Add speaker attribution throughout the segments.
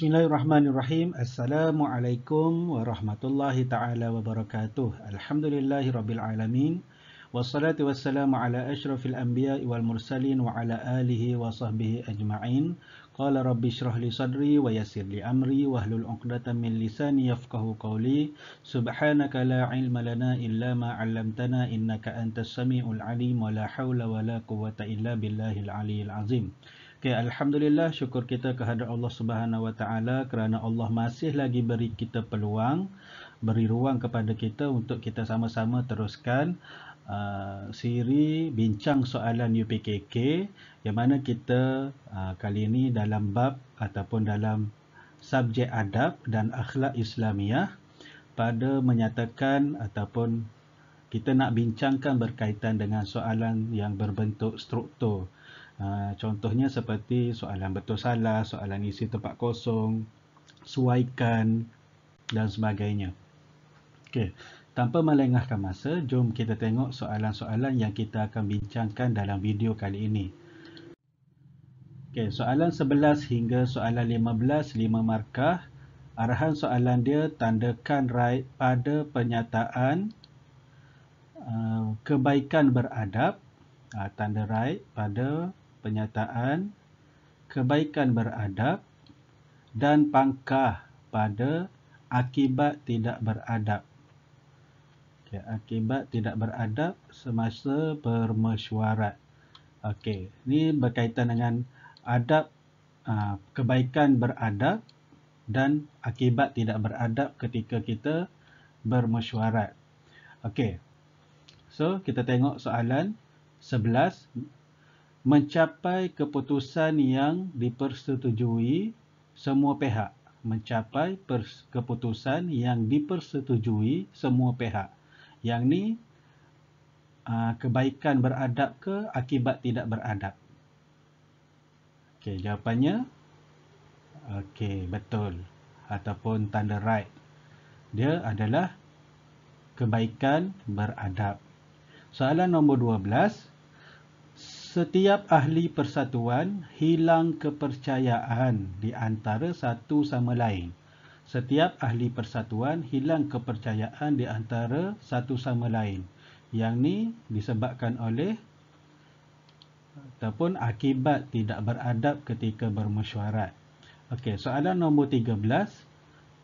Speaker 1: Bismillahirrahmanirrahim. Assalamualaikum warahmatullahi taala wabarakatuh. Alhamdulillahirabbil alamin. Wassalatu wassalamu ala asyrafil anbiya'i wal mursalin wa ala alihi wa sahbihi ajma'in. Qala rabbi shrah li sadri wa yassir li amri wahlul 'uqdatam min lisani yafqahu qawli. Subhanaka la ilma lana illa ma 'allamtana innaka antas samiul alim wa la haula wa la quwwata illa billahil aliyyil azim. Okay, Alhamdulillah, syukur kita kehadrat Allah Subhanahu Wa Taala kerana Allah masih lagi beri kita peluang, beri ruang kepada kita untuk kita sama-sama teruskan siri bincang soalan UPKK yang mana kita kali ini dalam bab ataupun dalam subjek adab dan akhlak Islamiah pada menyatakan ataupun kita nak bincangkan berkaitan dengan soalan yang berbentuk struktur. Contohnya seperti soalan betul salah, soalan isi tempat kosong, suaikan dan sebagainya. Okey, tanpa melengahkan masa, jom kita tengok soalan-soalan yang kita akan bincangkan dalam video kali ini. Okey, soalan 11 hingga soalan 15, 5 markah. Arahan soalan dia tandakan right pada pernyataan kebaikan beradab. Tanda right pada pernyataan kebaikan beradab dan pangkah pada akibat tidak beradab. Okay, akibat tidak beradab semasa bermesyuarat. Okey, ini berkaitan dengan adab, kebaikan beradab dan akibat tidak beradab ketika kita bermesyuarat. Okey. So, kita tengok soalan 11. Mencapai keputusan yang dipersetujui semua pihak. Mencapai keputusan yang dipersetujui semua pihak. Yang ni kebaikan beradab ke akibat tidak beradab? Okey, jawapannya okey, betul ataupun tanda right. Dia adalah kebaikan beradab. Soalan nombor 12. Setiap ahli persatuan hilang kepercayaan di antara satu sama lain. Setiap ahli persatuan hilang kepercayaan di antara satu sama lain. Yang ni disebabkan oleh ataupun akibat tidak beradab ketika bermesyuarat. Okey, soalan nombor 13.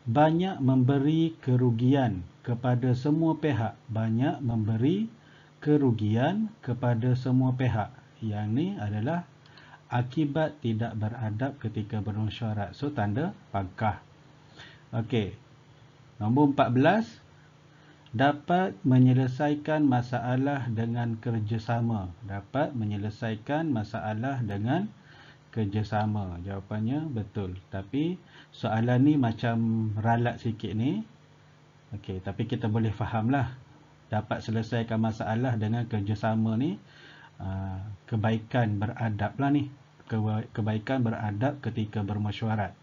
Speaker 1: Banyak memberi kerugian kepada semua pihak. Banyak memberi kerugian kepada semua pihak. Yang ni adalah akibat tidak beradab ketika bermesyuarat. So, tanda pangkah. Okey. Nombor 14. Dapat menyelesaikan masalah dengan kerjasama. Dapat menyelesaikan masalah dengan kerjasama. Jawapannya betul. Tapi soalan ni macam ralat sikit ni. Okey, tapi kita boleh fahamlah. Dapat selesaikan masalah dengan kerjasama ni kebaikan beradab lah ni. Kebaikan beradab ketika bermesyuarat.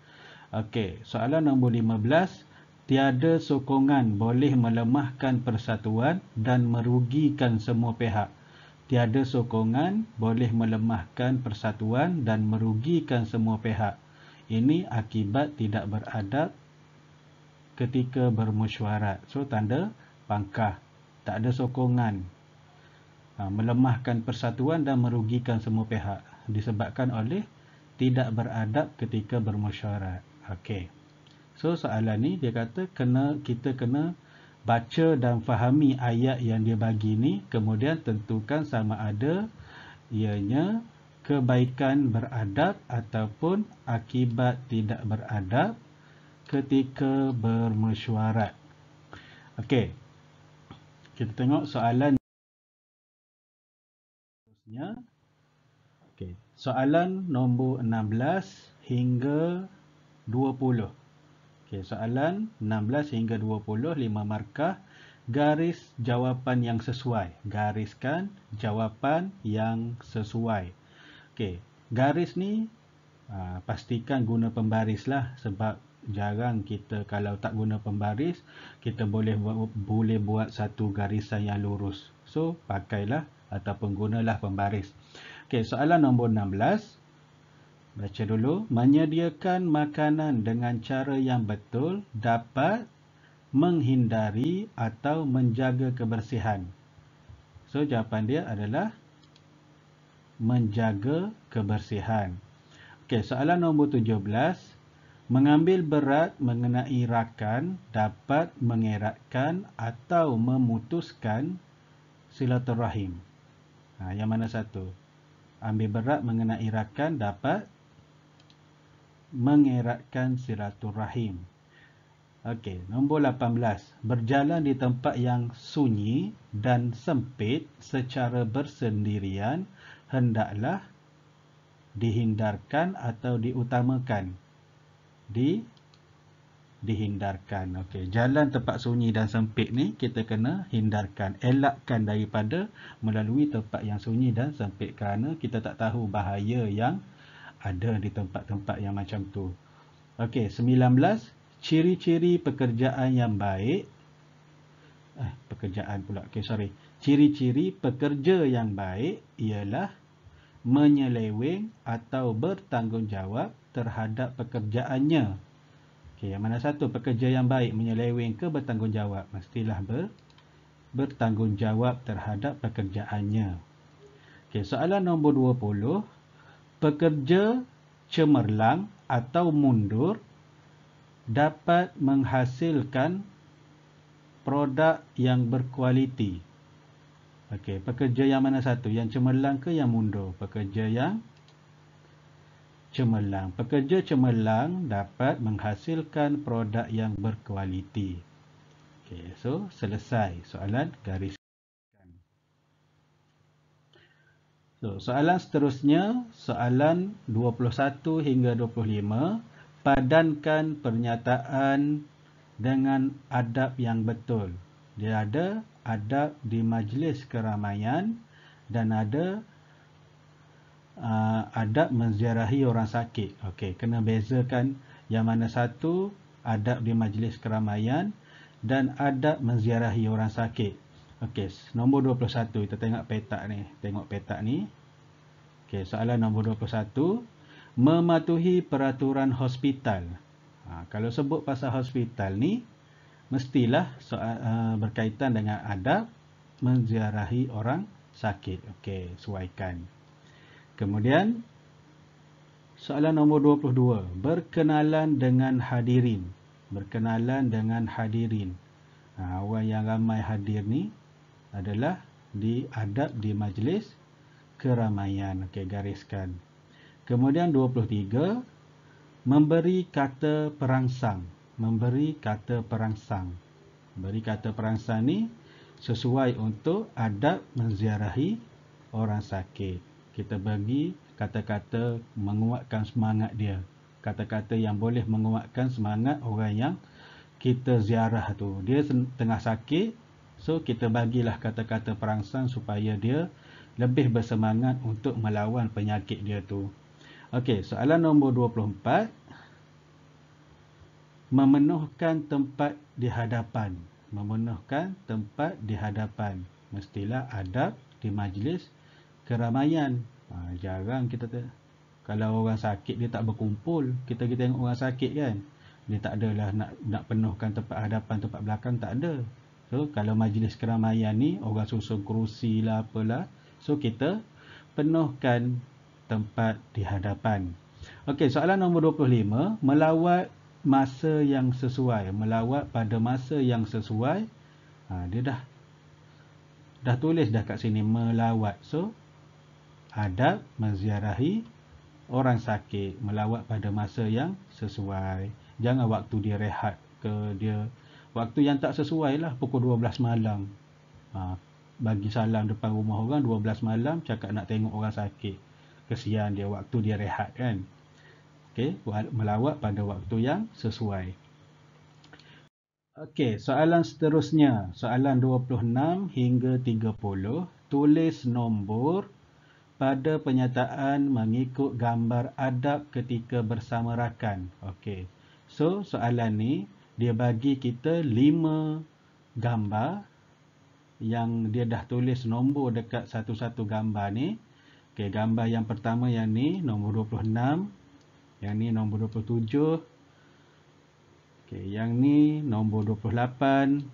Speaker 1: Okey, soalan nombor 15. Tiada sokongan boleh melemahkan persatuan dan merugikan semua pihak. Tiada sokongan boleh melemahkan persatuan dan merugikan semua pihak. Ini akibat tidak beradab ketika bermesyuarat. So, tanda pangkah. Tak ada sokongan. Melemahkan persatuan dan merugikan semua pihak. Disebabkan oleh tidak beradab ketika bermesyuarat. Okey. So, soalan ni dia kata kita kena baca dan fahami ayat yang dia bagi ni. Kemudian tentukan sama ada ianya kebaikan beradab ataupun akibat tidak beradab ketika bermesyuarat. Okey. Kita tengok soalan seterusnya. Okey, soalan nombor 16 hingga 20. Okey, soalan 16 hingga 20, 5 markah. Garis jawapan yang sesuai. Gariskan jawapan yang sesuai. Okey, garis ni pastikan guna pembaris lah, sebab jarang kita kalau tak guna pembaris, kita boleh buat satu garisan yang lurus. So, pakailah ataupun gunalah pembaris. Okey, soalan nombor 16. Baca dulu. Menyediakan makanan dengan cara yang betul dapat menghindari atau menjaga kebersihan. So, jawapan dia adalah menjaga kebersihan. Okey, soalan nombor 17. Mengambil berat mengenai rakan dapat mengeratkan atau memutuskan silaturahim. Yang mana satu? Ambil berat mengenai rakan dapat mengeratkan silaturahim. Okey, nombor 18. Berjalan di tempat yang sunyi dan sempit secara bersendirian hendaklah dihindarkan atau diutamakan. Dihindarkan. Okey, jalan tempat sunyi dan sempit ni kita kena hindarkan, elakkan daripada melalui tempat yang sunyi dan sempit kerana kita tak tahu bahaya yang ada di tempat-tempat yang macam tu. Okey, 19. Ciri-ciri pekerjaan yang baik. Ciri-ciri pekerja yang baik ialah menyeleweng atau bertanggungjawab terhadap pekerjaannya. Okey, yang mana satu? Pekerja yang baik menyeleweng ke bertanggungjawab? Mestilah bertanggungjawab terhadap pekerjaannya. Okey, soalan nombor 20. Pekerja cemerlang atau mundur dapat menghasilkan produk yang berkualiti. Okey, pekerja yang mana satu? Yang cemerlang ke yang mundur? Pekerja yang cemerlang. Pekerja cemerlang dapat menghasilkan produk yang berkualiti. Okey, so selesai soalan garis. So, soalan seterusnya, soalan 21 hingga 25. Padankan pernyataan dengan adab yang betul. Dia ada adab di majlis keramaian dan ada adab menziarahi orang sakit. Okey, kena bezakan yang mana satu adab di majlis keramaian dan adab menziarahi orang sakit. Okey, nombor 21 kita tengok petak ni. Tengok petak ni. Okey, soalan nombor 21. Mematuhi peraturan hospital. Kalau sebut pasal hospital ni, mestilah berkaitan dengan adab menziarahi orang sakit. Okey, sesuaikan. Kemudian, soalan nombor 22. Berkenalan dengan hadirin. Berkenalan dengan hadirin. Orang yang ramai hadir ni adalah di adab di majlis keramaian. Okey, gariskan. Kemudian 23. Memberi kata perangsang. Memberi kata perangsang. Memberi kata perangsang ni sesuai untuk adab menziarahi orang sakit. Kita bagi kata-kata menguatkan semangat dia. Kata-kata yang boleh menguatkan semangat orang yang kita ziarah tu. Dia tengah sakit, so kita bagilah kata-kata perangsang supaya dia lebih bersemangat untuk melawan penyakit dia tu. Okey, soalan nombor 24. Memenuhkan tempat di hadapan. Memenuhkan tempat di hadapan. Mestilah adab di majlis keramaian. Jarang kita kalau orang sakit dia tak berkumpul. Kita tengok orang sakit kan, dia tak adalah nak penuhkan tempat hadapan, tempat belakang, tak ada. So kalau majlis keramaian ni orang susun kerusi lah apalah, so kita penuhkan tempat di hadapan. Okey, soalan nombor 25. Melawat masa yang sesuai. Melawat pada masa yang sesuai. Dia dah tulis dah kat sini melawat. So adab menziarahi orang sakit, melawat pada masa yang sesuai. Jangan waktu dia rehat ke dia waktu yang tak sesuai lah, pukul 12 malam. Bagi salam depan rumah orang 12 malam, cakap nak tengok orang sakit. Kesian dia, waktu dia rehat kan. Okey, melawat pada waktu yang sesuai. Okey, soalan seterusnya, soalan 26 hingga 30. Tulis nombor pada penyataan mengikut gambar adab ketika bersama rakan. Okey. So, soalan ni dia bagi kita 5 gambar yang dia dah tulis nombor dekat satu-satu gambar ni. Okey, gambar yang pertama yang ni nombor 26. Yang ni nombor 27. Okey, yang ni nombor 28,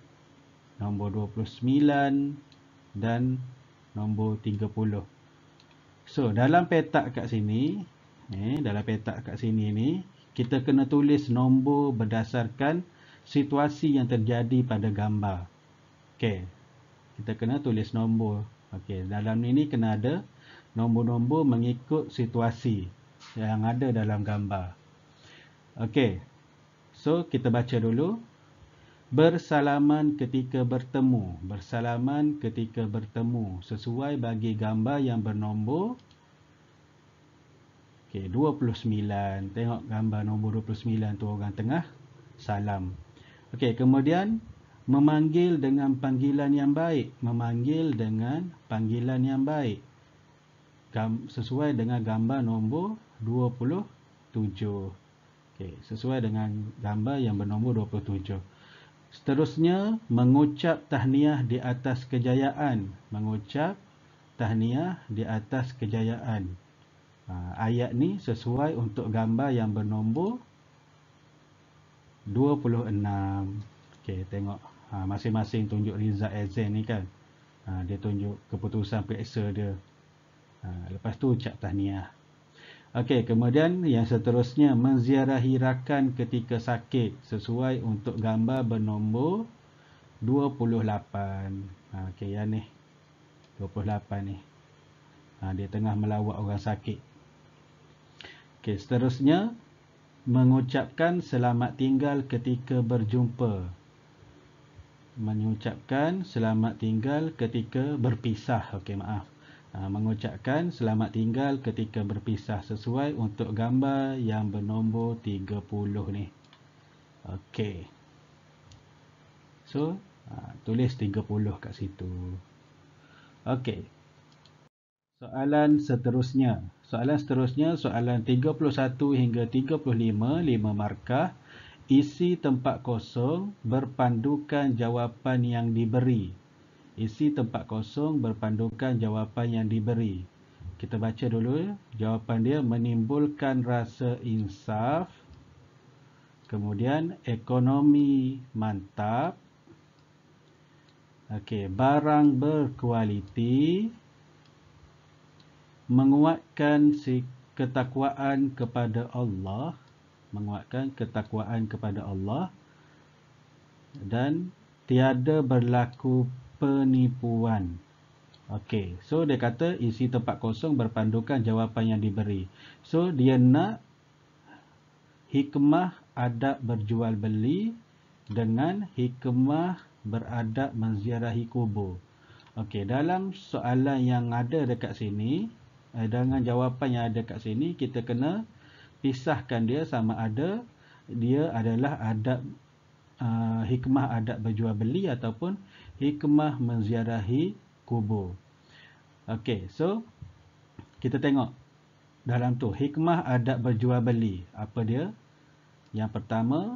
Speaker 1: nombor 29 dan nombor 30. So, dalam petak kat sini, dalam petak kat sini ni, kita kena tulis nombor berdasarkan situasi yang terjadi pada gambar. Okey, kita kena tulis nombor. Okey, dalam ni kena ada nombor-nombor mengikut situasi yang ada dalam gambar. Okey, so kita baca dulu. Bersalaman ketika bertemu. Bersalaman ketika bertemu. Sesuai bagi gambar yang bernombor 29. Tengok gambar nombor 29 tu, orang tengah salam. Okey, kemudian memanggil dengan panggilan yang baik. Memanggil dengan panggilan yang baik. Sesuai dengan gambar nombor 27. Okey, sesuai dengan gambar yang bernombor 27. Seterusnya, mengucap tahniah di atas kejayaan. Mengucap tahniah di atas kejayaan. Ayat ni sesuai untuk gambar yang bernombor 26. Okey, tengok. Masing-masing tunjuk result exam ni kan. Dia tunjuk keputusan periksa dia. Lepas tu ucap tahniah. Okey, kemudian yang seterusnya, menziarahi rakan ketika sakit. Sesuai untuk gambar bernombor 28. Okey, yang ni 28 ni. Dia tengah melawat orang sakit. Okey, seterusnya, mengucapkan selamat tinggal ketika berjumpa. Mengucapkan selamat tinggal ketika berpisah. Okey, maaf. Mengucapkan selamat tinggal ketika berpisah sesuai untuk gambar yang bernombor 30 ni. Okey. So, tulis 30 kat situ. Okey. Soalan seterusnya. Soalan 31 hingga 35, 5 markah. Isi tempat kosong berpandukan jawapan yang diberi. Isi tempat kosong berpandukan jawapan yang diberi. Kita baca dulu. Jawapan dia menimbulkan rasa insaf. Kemudian ekonomi mantap. Okey, barang berkualiti. Menguatkan ketakwaan kepada Allah. Menguatkan ketakwaan kepada Allah. Dan tiada berlaku penipuan. Okey, so dia kata isi tempat kosong berpandukan jawapan yang diberi. So dia nak hikmah adab berjual beli dengan hikmah beradab menziarahi kubur. Okey, dalam soalan yang ada dekat sini, dengan jawapan yang ada dekat sini, kita kena pisahkan dia sama ada dia adalah adab hikmah adab berjual beli ataupun hikmah menziarahi kubur. Okey, so kita tengok dalam tu hikmah adab berjual beli. Apa dia? Yang pertama,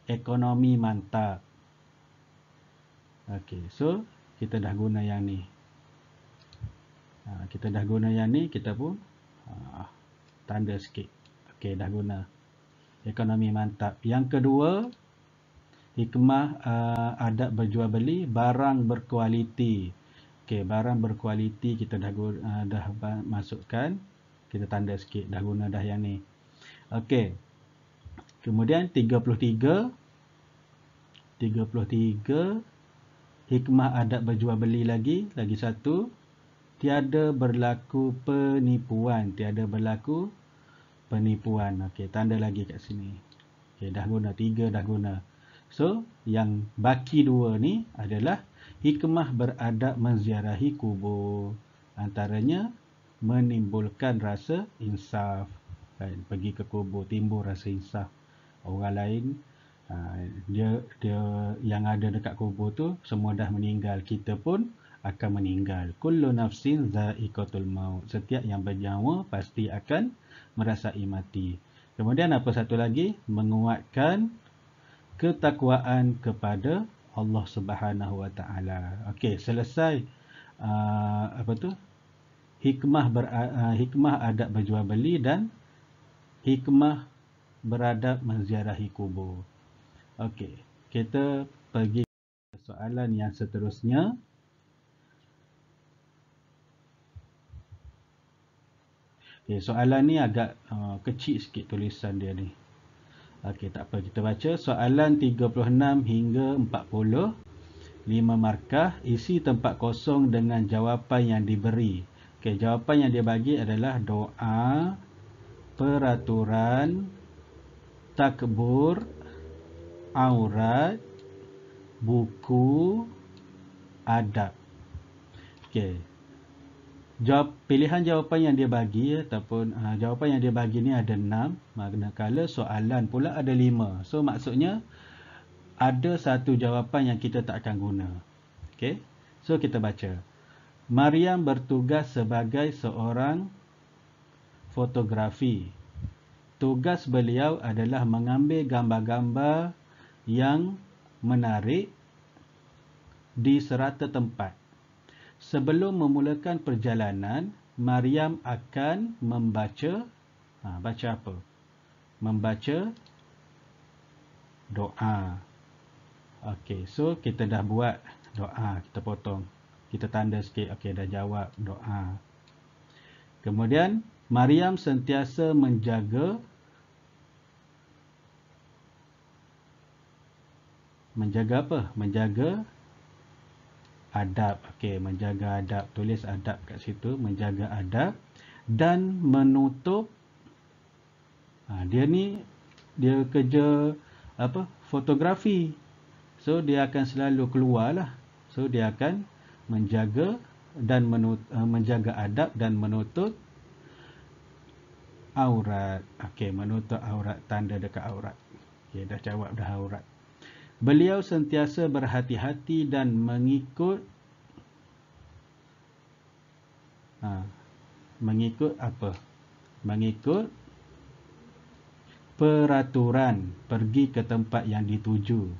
Speaker 1: ekonomi mantap. Okey, so kita dah guna yang ni. Kita dah guna yang ni, kita pun tanda sikit. Okey, dah guna. Ekonomi mantap. Yang kedua, hikmah adab berjual beli, barang berkualiti. Okey, barang berkualiti kita dah masukkan. Kita tanda sikit, dah guna dah yang ni. Okey. Kemudian 33 hikmah adab berjual beli lagi satu. Tiada berlaku penipuan. Tiada berlaku penipuan. Okey, tanda lagi kat sini. Okey, dah guna 3, dah guna. So, yang baki 2 ni adalah hikmah beradab menziarahi kubur. Antaranya menimbulkan rasa insaf. Pergi ke kubur timbul rasa insaf. Orang lain dia yang ada dekat kubur tu semua dah meninggal, kita pun akan meninggal. Kullu nafsin za'iqatul maut. Setiap yang bernyawa pasti akan merasai mati. Kemudian apa satu lagi? Menguatkan ketakwaan kepada Allah Subhanahu Wa Taala. Okey, selesai hikmah adab berjual beli dan hikmah beradab menziarahi kubur. Okey, kita pergi ke soalan yang seterusnya. Okay, soalan ni agak kecil sikit tulisan dia ni. Okey, tak apa, kita baca. Soalan 36 hingga 40. 5 markah, isi tempat kosong dengan jawapan yang diberi. Okey, jawapan yang dia bagi adalah doa, peraturan, takbur, aurat, buku, adab. Okey. Pilihan jawapan yang dia bagi ataupun jawapan yang dia bagi ni ada 6, manakala soalan pula ada 5. So maksudnya ada satu jawapan yang kita tak akan guna. Okey. So kita baca. Maryam bertugas sebagai seorang fotografi. Tugas beliau adalah mengambil gambar-gambar yang menarik di serata tempat. Sebelum memulakan perjalanan, Maryam akan membaca, baca apa? Membaca doa. Okey, so kita dah buat doa, kita potong. Kita tanda sikit, okey, dah jawab doa. Kemudian, Maryam sentiasa menjaga apa? Menjaga adab. Okey, menjaga adab. Tulis adab kat situ, menjaga adab dan menutup. Dia ni dia kerja apa? Fotografi. So dia akan selalu keluarlah. So dia akan menjaga dan menjaga adab dan menutup aurat. Okey, menutup aurat, tanda dekat aurat. Okey, dah jawab dah aurat. Beliau sentiasa berhati-hati dan mengikut mengikut apa? Mengikut peraturan pergi ke tempat yang dituju.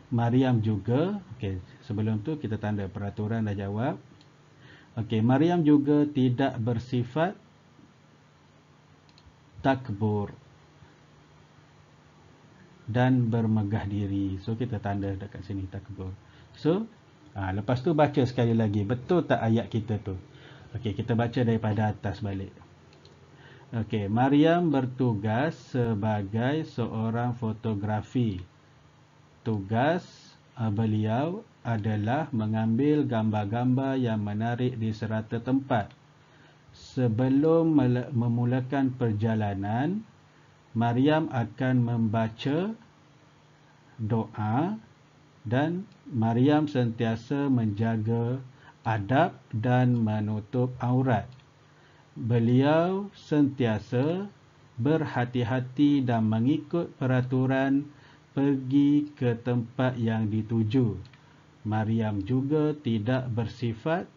Speaker 1: Maryam juga, okey, sebelum tu kita tanda peraturan dah jawab. Okey, Maryam juga tidak bersifat takbur dan bermegah diri. So kita tanda dekat sini takbur. So lepas tu baca sekali lagi, betul tak ayat kita tu? Okey, kita baca daripada atas balik. Okey, Maryam bertugas sebagai seorang fotografi. Tugas beliau adalah mengambil gambar-gambar yang menarik di serata tempat. Sebelum memulakan perjalanan, Maryam akan membaca doa dan Maryam sentiasa menjaga adab dan menutup aurat. Beliau sentiasa berhati-hati dan mengikut peraturan pergi ke tempat yang dituju. Maryam juga tidak bersifat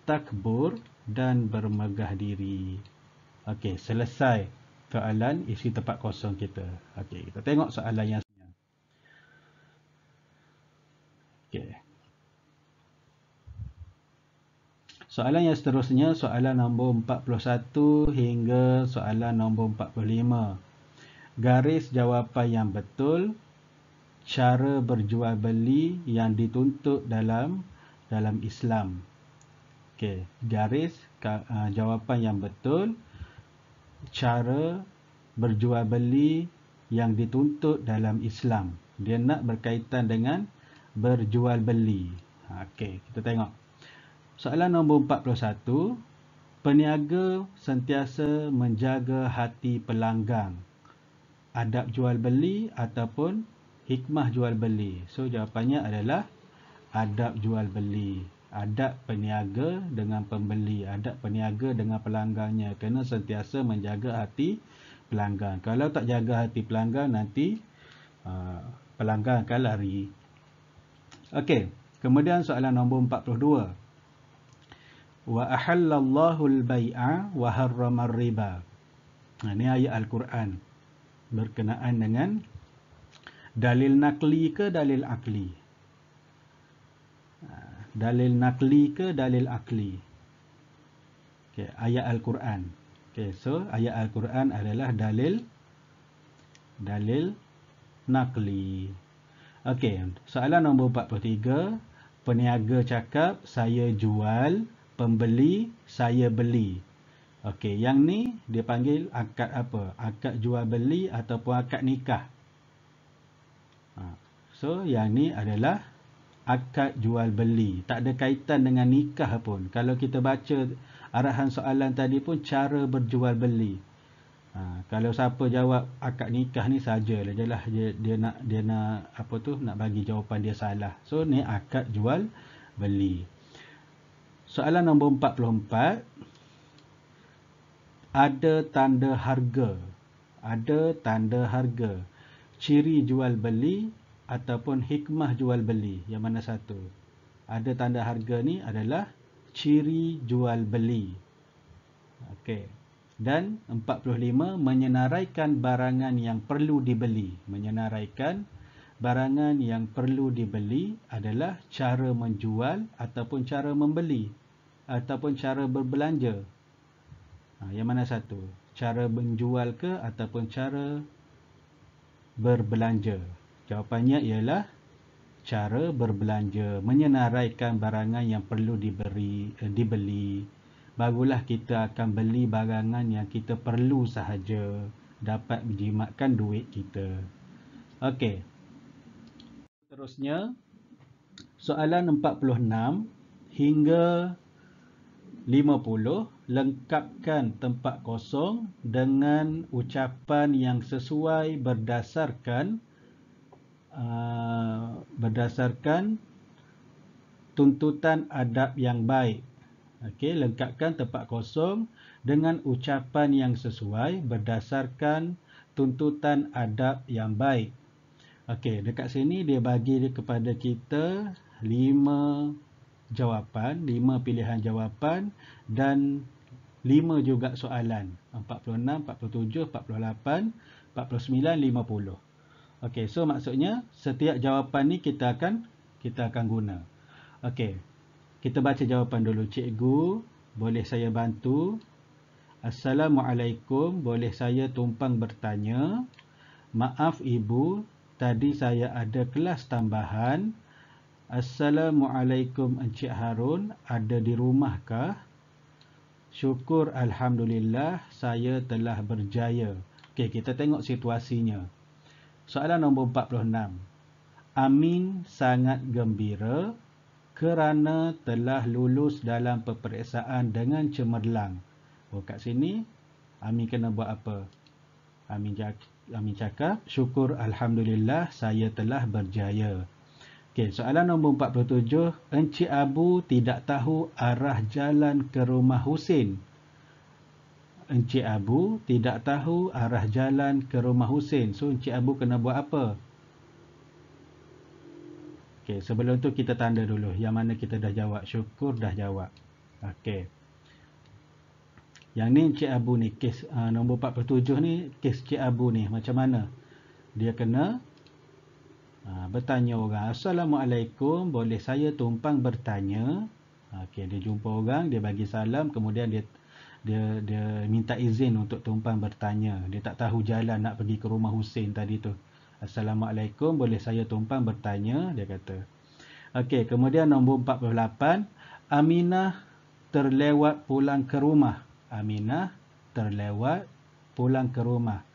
Speaker 1: takbur dan bermegah diri. Okey, selesai soalan isi tempat kosong kita. Okey, kita tengok soalan yang seterusnya. Okey. Soalan yang seterusnya, soalan nombor 41 hingga soalan nombor 45. Garis jawapan yang betul, cara berjual beli yang dituntut dalam Islam. Okey, garis jawapan yang betul, cara berjual beli yang dituntut dalam Islam. Dia nak berkaitan dengan berjual beli. Okey, kita tengok. Soalan nombor 41. Peniaga sentiasa menjaga hati pelanggan. Adab jual beli ataupun hikmah jual beli. So jawapannya adalah adab jual beli. Adab peniaga dengan pembeli. Adab peniaga dengan pelanggannya. Kena sentiasa menjaga hati pelanggan. Kalau tak jaga hati pelanggan, nanti pelanggan akan lari. Okey, kemudian soalan nombor 42. Wa ahallallahu al-bai'a wa harrama ar-riba. Ini ayat Al-Quran berkenaan dengan dalil nakli ke dalil akli. Dalil nakli ke dalil akli. Okay, ayat Al-Quran. Okey, so ayat Al-Quran adalah dalil naqli. Okey, soalan nombor 43. Peniaga cakap, saya jual, pembeli, saya beli. Okey, yang ni dia panggil akad apa? Akad jual beli ataupun akad nikah. So, yang ni adalah akad jual beli. Tak ada kaitan dengan nikah pun. Kalau kita baca arahan soalan tadi pun cara berjual beli. Kalau siapa jawab akad nikah ni sajalah. Dia nak apa tu, nak bagi jawapan dia salah. So, ni akad jual beli. Soalan nombor 44. Ada tanda harga. Ada tanda harga. Ciri jual beli ataupun hikmah jual beli. Yang mana satu? Ada tanda harga ni adalah ciri jual beli. Okey. Dan 45, menyenaraikan barangan yang perlu dibeli. Menyenaraikan barangan yang perlu dibeli adalah cara menjual ataupun cara membeli ataupun cara berbelanja. Yang mana satu? Cara menjual ke ataupun cara berbelanja? Jawapannya ialah cara berbelanja. Menyenaraikan barangan yang perlu dibeli. Barulah kita akan beli barangan yang kita perlu sahaja. Dapat menjimatkan duit kita. Okey. Terusnya, soalan 46 hingga 50, lengkapkan tempat kosong dengan ucapan yang sesuai berdasarkan tuntutan adab yang baik. Okey, lengkapkan tempat kosong dengan ucapan yang sesuai berdasarkan tuntutan adab yang baik. Okey, dekat sini dia bagi kepada kita 5 jawapan, 5 pilihan jawapan dan 5 juga soalan. 46, 47, 48, 49, 50. Okey, so maksudnya setiap jawapan ni kita akan guna. Okey. Kita baca jawapan dulu. Cikgu, boleh saya bantu? Assalamualaikum, boleh saya tumpang bertanya? Maaf ibu, tadi saya ada kelas tambahan. Assalamualaikum Encik Harun, ada di rumahkah? Syukur Alhamdulillah, saya telah berjaya. Okey, kita tengok situasinya. Soalan nombor 46. Amin sangat gembira kerana telah lulus dalam peperiksaan dengan cemerlang. Kat sini, Amin kena buat apa? Amin cakap, syukur Alhamdulillah, saya telah berjaya. Okey, soalan nombor 47. Encik Abu tidak tahu arah jalan ke rumah Husin. Encik Abu tidak tahu arah jalan ke rumah Husin. So, Encik Abu kena buat apa? Okey, sebelum tu kita tanda dulu. Yang mana kita dah jawab. Syukur dah jawab. Okey. Yang ni Encik Abu ni, kes nombor 47 ni, kes Encik Abu ni. Macam mana? Dia kena bertanya orang. Assalamualaikum, boleh saya tumpang bertanya? Okey, dia jumpa orang, dia bagi salam, kemudian dia minta izin untuk tumpang bertanya. Dia tak tahu jalan nak pergi ke rumah Husin tadi tu. Assalamualaikum, boleh saya tumpang bertanya? Dia kata. Okey, kemudian nombor 48. Aminah terlewat pulang ke rumah. Aminah terlewat pulang ke rumah.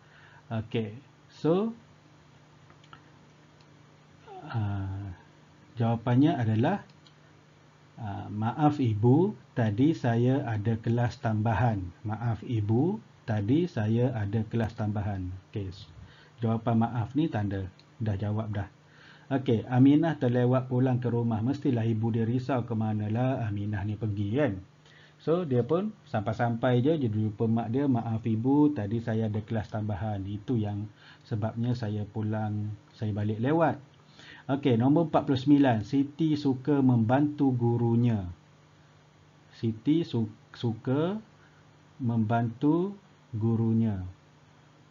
Speaker 1: Okey, so jawapannya adalah maaf ibu, tadi saya ada kelas tambahan. Maaf ibu, tadi saya ada kelas tambahan. Okey, jawapan maaf ni tanda dah jawab dah. Okey, Aminah terlewat pulang ke rumah. Mestilah ibu dia risau ke manalah Aminah ni pergi kan. So dia pun sampai-sampai je dia jumpa mak dia, maaf ibu, tadi saya ada kelas tambahan. Itu yang sebabnya saya pulang, saya balik lewat. Okey, nombor 49. Siti suka membantu gurunya. Siti suka membantu gurunya.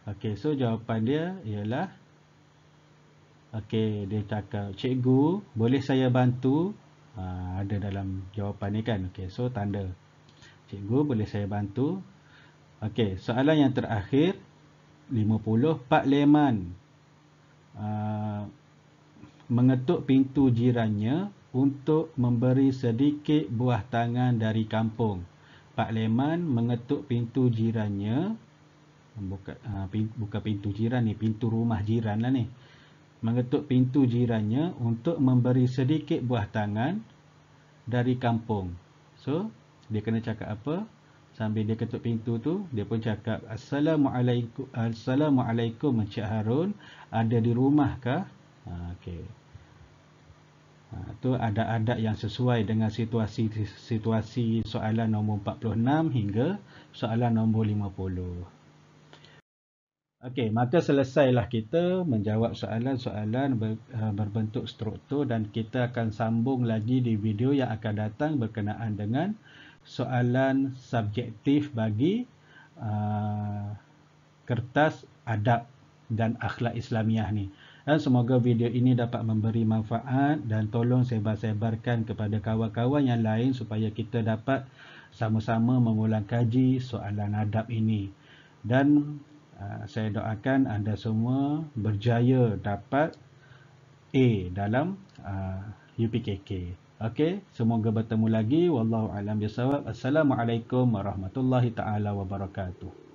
Speaker 1: Okey, so jawapan dia ialah, okey, dia cakap, cikgu, boleh saya bantu? Ada dalam jawapan ni kan. Okey, so tanda. Cikgu, boleh saya bantu? Okey, soalan yang terakhir 50. Pak Leman mengetuk pintu jirannya untuk memberi sedikit buah tangan dari kampung. Pak Leman mengetuk pintu jirannya, bukan pintu jiran ni, pintu rumah jiran lah ni. Mengetuk pintu jirannya untuk memberi sedikit buah tangan dari kampung. So, dia kena cakap apa? Sambil dia ketuk pintu tu, dia pun cakap, Assalamualaikum, Assalamualaikum Encik Harun, ada di rumah kah? Okey. Tu ada adab yang sesuai dengan situasi soalan nombor 46 hingga soalan nombor 50. Okey, maka selesailah kita menjawab soalan-soalan berbentuk struktur dan kita akan sambung lagi di video yang akan datang berkenaan dengan soalan subjektif bagi kertas adab dan akhlak Islamiah ni. Dan semoga video ini dapat memberi manfaat dan tolong sebar-sebarkan kepada kawan-kawan yang lain supaya kita dapat sama-sama mengulang kaji soalan adab ini. Dan saya doakan anda semua berjaya dapat A dalam UPKK. Okey, semoga bertemu lagi. Wallahu a'lam bishawab. Assalamualaikum warahmatullahi taala wabarakatuh.